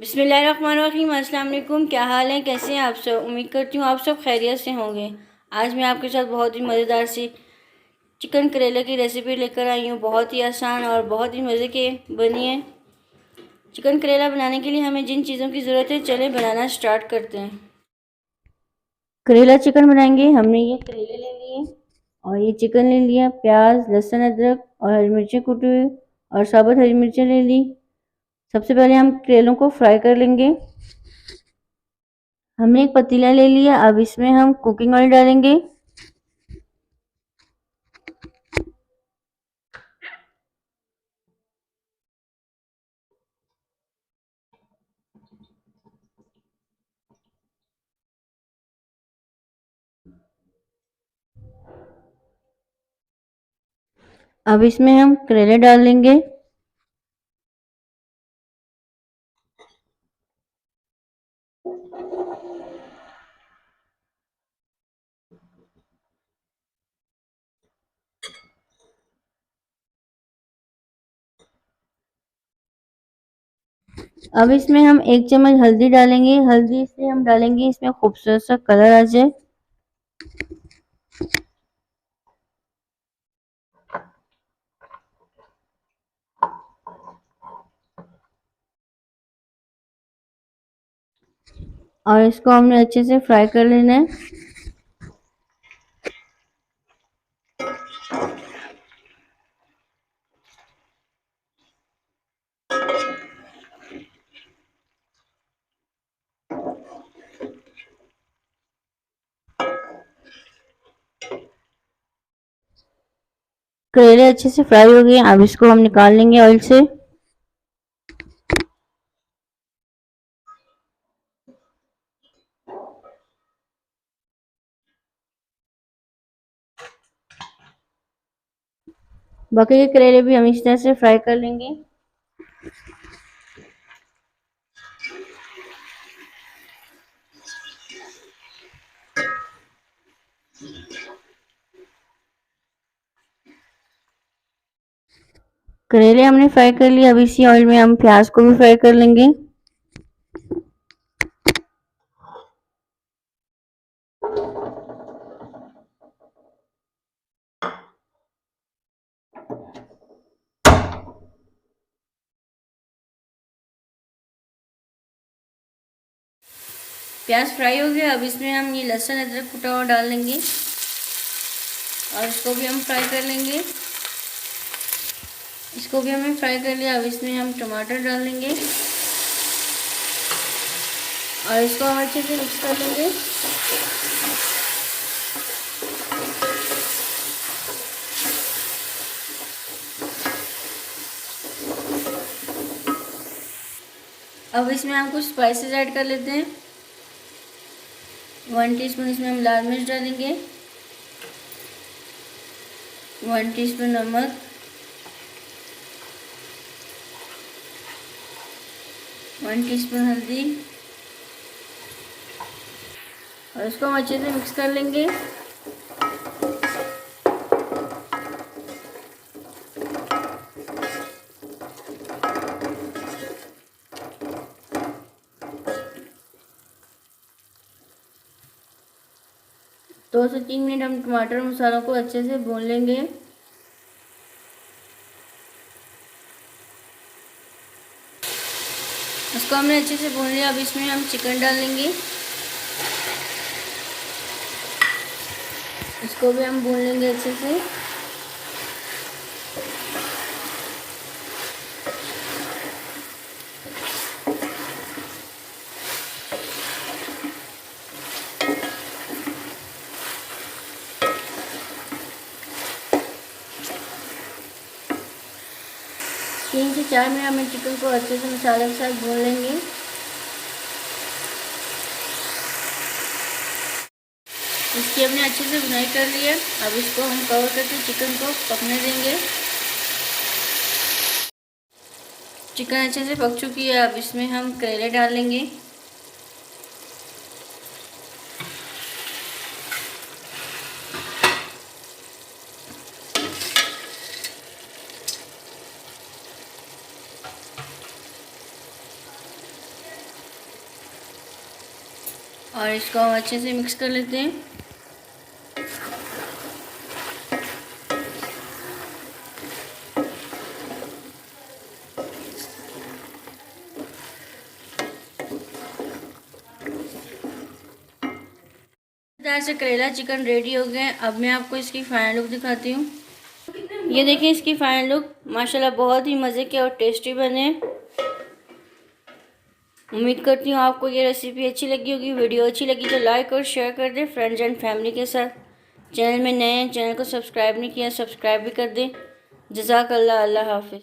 बिस्मिल्लाहिर्रहमानिर्रहीम। अस्सलाम वालेकुम। क्या हाल है, कैसे हैं आप सब? उम्मीद करती हूँ आप सब खैरियत से होंगे। आज मैं आपके साथ बहुत ही मज़ेदार सी चिकन करेले की रेसिपी लेकर आई हूँ। बहुत ही आसान और बहुत ही मज़े के बनी है। चिकन करेला बनाने के लिए हमें जिन चीज़ों की ज़रूरत है, चलें बनाना स्टार्ट करते हैं। करेला चिकन बनाएंगे। हमने ये करेले ले लिए और ये चिकन ले लिया। प्याज, लहसुन, अदरक और हरी मिर्चें कुटी हुई और साबुत हरी मिर्चें ले ली। सबसे पहले हम करेलों को फ्राई कर लेंगे। हमने एक पतीला ले लिया। अब इसमें हम कुकिंग ऑयल डालेंगे। अब इसमें हम करेले डाल लेंगे। अब इसमें हम 1 चम्मच हल्दी डालेंगे। हल्दी इसलिए हम डालेंगे, इसमें खूबसूरत सा कलर आ जाए। और इसको हमने अच्छे से फ्राई कर लेना है। करेले अच्छे से फ्राई हो गए। अब इसको हम निकाल लेंगे ऑयल से। बाकी के करेले भी हम इस तरह से फ्राई कर लेंगे। करेले हमने फ्राई कर लिए। अब इसी ऑयल में हम प्याज को भी फ्राई कर लेंगे। प्याज फ्राई हो गया। अब इसमें हम ये लहसुन अदरक कुटा हुआ डाल लेंगे और इसको भी हम फ्राई कर लेंगे। इसको भी हमें फ्राई कर लिया। अब इसमें हम टमाटर डाल लेंगे और इसको हम अच्छे से मिक्स कर लेंगे। अब इसमें हम कुछ स्पाइसेस ऐड कर लेते हैं। 1 टीस्पून इसमें हम लाल मिर्च डालेंगे, 1 टीस्पून नमक, 1 टीस्पून हल्दी और इसको हम अच्छे से मिक्स कर लेंगे। दो से 3 मिनट हम टमाटर मसालों को अच्छे से भून लेंगे। इसको हमने अच्छे से भून लिया। अब इसमें हम चिकन डाल लेंगे। इसको भी हम भून लेंगे अच्छे से। तीन से 4 मिनट हमें चिकन को अच्छे से मसाले के साथ भून लेंगे। इसकी हमने अच्छे से भुनाई कर ली है। अब इसको हम कवर करके चिकन को पकने देंगे। चिकन अच्छे से पक चुकी है। अब इसमें हम करेले डाल लेंगे। और इसको हम अच्छे से मिक्स कर लेते हैं। मज़ेदार से करेला चिकन रेडी हो गए। अब मैं आपको इसकी फाइनल लुक दिखाती हूँ। ये देखिए इसकी फाइनल लुक, माशाल्लाह बहुत ही मज़े के और टेस्टी बने। उम्मीद करती हूँ आपको ये रेसिपी अच्छी लगी होगी। वीडियो अच्छी लगी तो लाइक और शेयर कर दें फ्रेंड्स एंड फैमिली के साथ। चैनल में नए हैं, चैनल को सब्सक्राइब नहीं किया, सब्सक्राइब भी कर दें। जज़ाकल्लाह, अल्लाह हाफ़िज़।